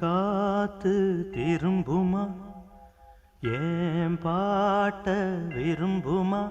பூங்காத்து திரும்புமா ஏன் பாட்ட விரும்புமா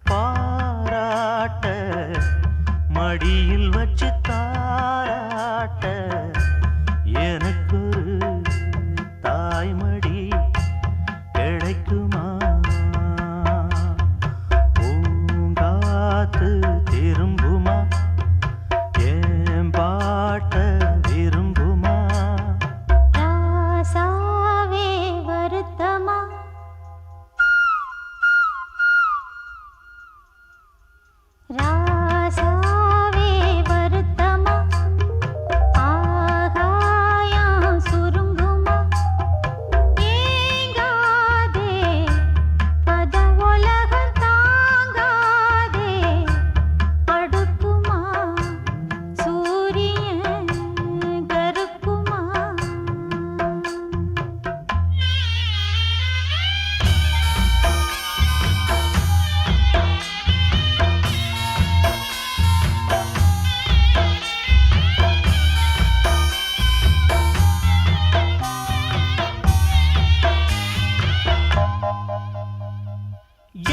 பாராட்ட மடியில் வச்சு தாராட்ட எனக்கு தாய்மடி கிடைக்குமா பூங்காத்து திரும்புமா ஏன் பாட்ட விரும்புமா ராசாவே வருத்தமா ராசாவே வருத்தமா ஆகாயம் சுருங்குமா ஏங்காதே பத உலகம் தாங்காதே அடுக்குமா சூரியன் கருக்குமா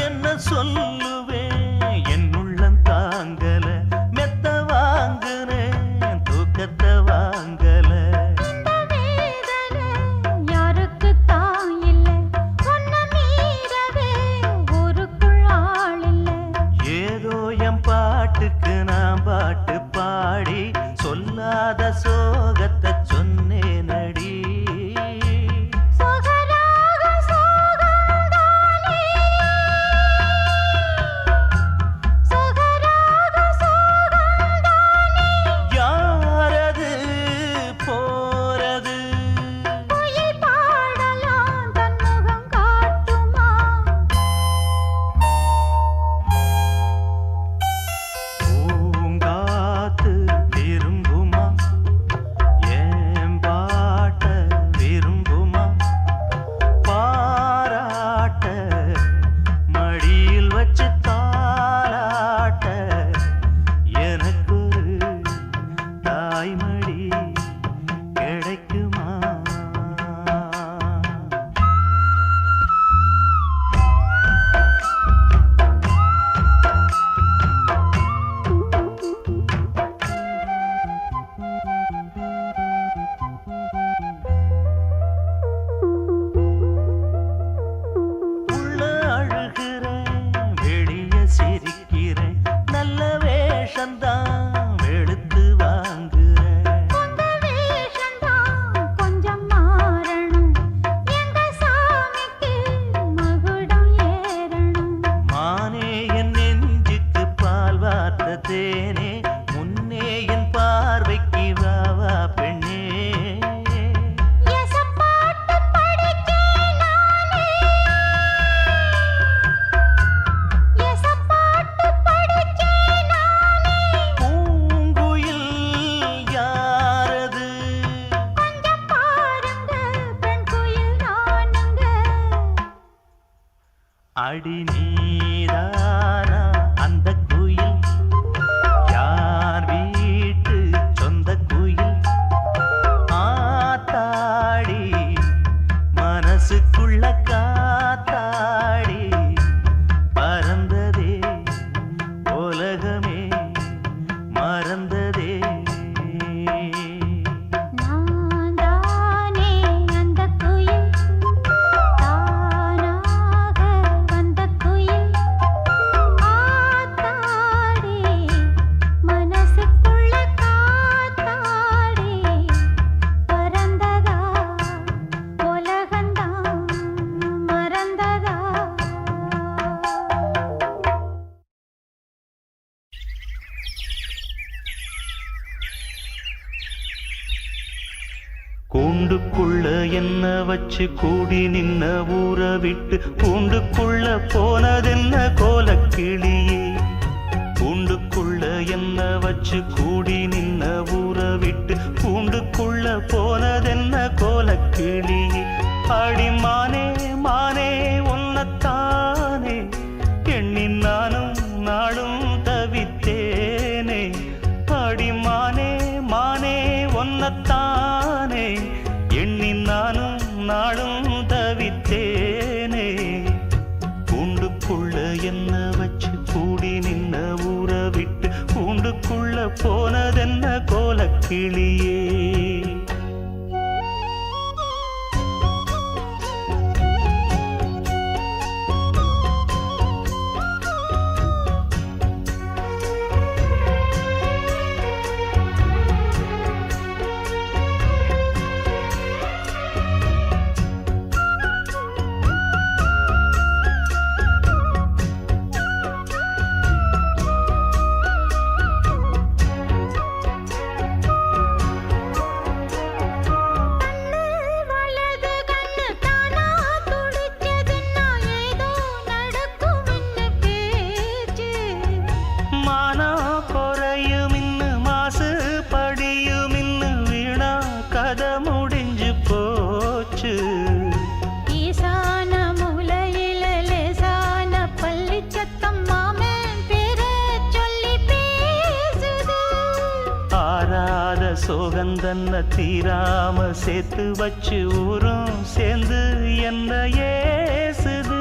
என்ன சொல்லுவேன் என் உள்ளம் தாங்கல மெத்த வாங்குறேன் தூக்கத்தை வாங்கல இந்த வேதனை யாருக்கு தான் இல்லை ஒன்ன மீறவே ஊருக்குள் ஆள் இல்லை ஏதோ என் பாட்டுக்கு நான் பாட்டு பாடி சொல்லாத சோகத்தை சொன்னேனடி சொகராக சோகந்தானே சொகராக சோகந்தானே யாரது போறது குயில் பாடலாம் தன் முகம் காட்டுமா பூங்காத்து திரும்புமா ஏன் பாட்ட விரும்புமா பாராட்ட மடியில் வச்சு தாராட்ட எனக்கு தாய்மடி கிடைக்குமா உள்ள அழுகிறேன் வெளிய சிரிக்கிறேன் நல்ல வேஷந்தான் வெளுத்து வாங்குறேன் உங்க வேஷந்தான் கொஞ்சம் மாறணும் எங்க சாமிக்கு மகுடம் ஏறணும் மானே என் நெஞ்சுக்கு பால் வார்த்த தேனே முன்னே என் பார்வைக்கு வா வா பெண்ணே எசப்பாட்டு படிச்சேன் நானே எசப்பாட்டு படிச்சேன் நானே பூங்குயில் யாரது கொஞ்சம் பாருங்க பெண் குயில் நானுங்க அடி நீதானா அந்த குயில் யார் வீட்டு சொந்த குயில் ஆத்தாடி மனசுக்குள்ள காத்தாடி பறந்ததே உலகமே மறந்ததே நான் தானே அந்த குயில் தானாக வந்த குயில் ஆத்தாடி மனசுக்குள்ள காத்தாடி பறந்ததா உலகந்தான் மறந்ததா கூண்டுக்குள்ள என்ன வச்சு கூடி நின்ன ஊற விட்டு கூண்டுக்குள்ள போனதென்ன கோலக்கிளியே கூண்டுக்குள்ள என்ன வச்சு கூடி நின்ன ஊற விட்டு கூண்டுக்குள்ள போனதென்ன கோலக்கிளியே அடிமானே மானே உன்னத்தானே எண்ணி நானும் நாடும் தவித்தேனே அடிமானே மானே ஒன்னத்தான் ஒன்னத்தானே எண்ணி நானும் நாளும் தவித்தேனே. கூண்டுக்குள்ள என்ன வச்சு கூடி நின்ன ஊற விட்டு கூண்டுக்குள்ள போனதென்ன கோலக்கிளியே. வலது கண்ணு தானா துடிச்சதுன்னா ஏதோ நடக்கும்னு பேச்சு. மானா குறையும் இன்னு மாசு படியும் இன்னு வீணா கதை முடிஞ்சு போச்சு. ஈசான மூலையில லேசான பள்ளிச்சத்தம் மாமன் பேரை சொல்லி பேசுது. ஆறாத சோகந்தன்ன தீராம சேர்த்து வச்சு ஊரும் சேர்ந்து என்ன ஏசுது.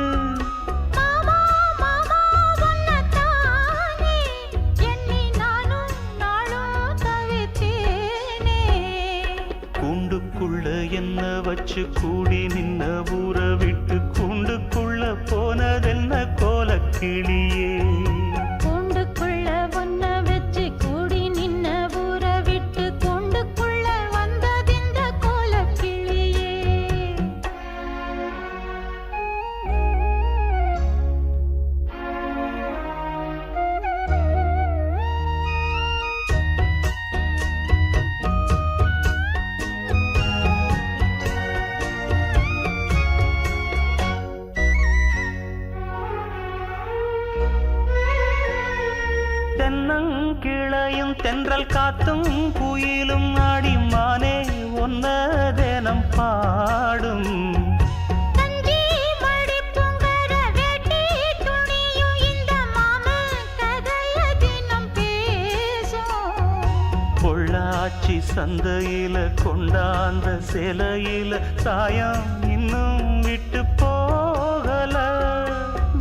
மாமா மாமா ஒன்னத்தானே எண்ணி நானும் நாளும் தவித்தேனே. கூண்டுக்குள்ள என்ன வச்சு கூடி நின்ன ஊற விட்டு கூண்டுக்குள்ள போனதென்ன கோலக்கிளியே. கூண்டுக்குள்ள ஒன்ன வச்சு கூடி நின்ன ஊற விட்டு கூண்டுக்குள்ள வந்ததிந்த கோலக்கிளியே. தென்னங்கிளையும் தென்றல் காத்தும் குயிலும் ஆடி மானே ஒன்ன தினம் பாடும். தஞ்சி மடிப்புங்கர வேட்டி துணியும் இந்த மாமன் கதைய தினம் பேசும். பொள்ளாச்சி சந்தையில கொண்டாந்த சிலையில சாயம் இன்னும் விட்டு போகல.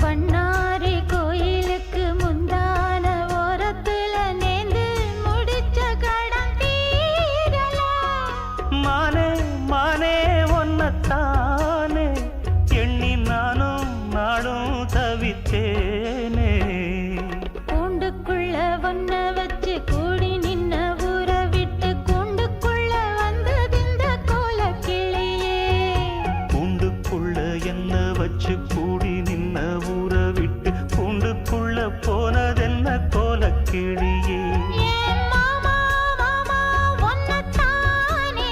பண்ணாரி கோயிலுக்கு முந்தான ஓரத்துல நேந்து முடிச்ச கடன் தீரல. மானே மானே ஒன்னத்தானே எண்ணி நானும் நாடும் தவித்தேனே. கூண்டுக்குள்ள ஒன்ன வச்சு கூடி நின்ன ஊற விட்டு கூண்டுக்குள்ள வந்ததிந்த கோலக்கிளியே. கூண்டுக்குள்ள என்ன வச்சு கூடி நின்ன ஊற விட்டு கூண்டுக்குள்ள போனதென்ன கோலக்கிளியே. ஏன் மாமா மாமா ஒன்னத்தானே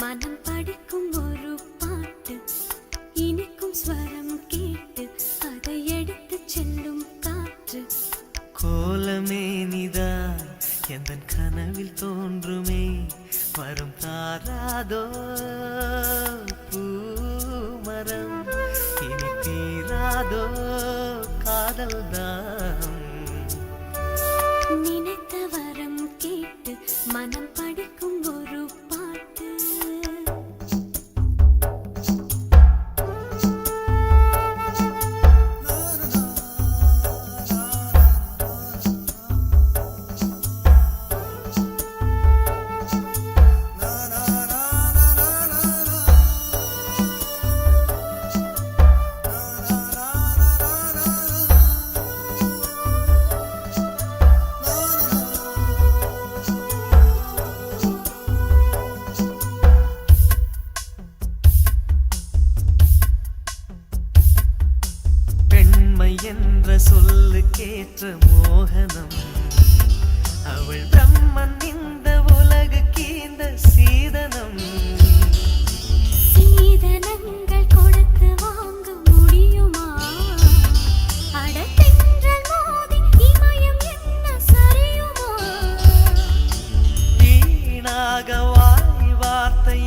மனம் படிக்கும் ஒரு பாட்டு இனிக்கும் ஸ்வரம் கேட்டு அதை எடுத்து செல்லும் காற்று கோலமே நீதான் எந்தன் கனவில் தோன்றுமே வரும் தாராதோ பூமரம் இனி தீராதோ காதல்தான் நினைத்த வரம் கேட்டு மனம் படிக்கும் ஒரு பாட்டு என்ற சொல்லுக்கேற்ற மோகனம் அவள் பிரம்மன் இந்த உலகுக்கு இந்த சீதனம் சீதனங்கள் கொடுத்து வாங்க முடியுமா அடத்தென்றல் மோதி இமயம் என்ன சரியுமா வீணாக வாய் வார்த்தையேனோ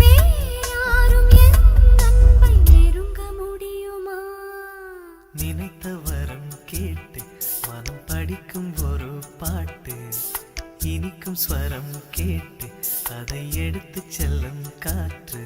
வேறாரும் என் அன்பை நெருங்க முடியுமா நினைத்த வரம் கேட்டு மனம் படிக்கும் ஒரு பாட்டு இனிக்கும் ஸ்வரம் கேட்டு அதை எடுத்து செல்லும் காற்று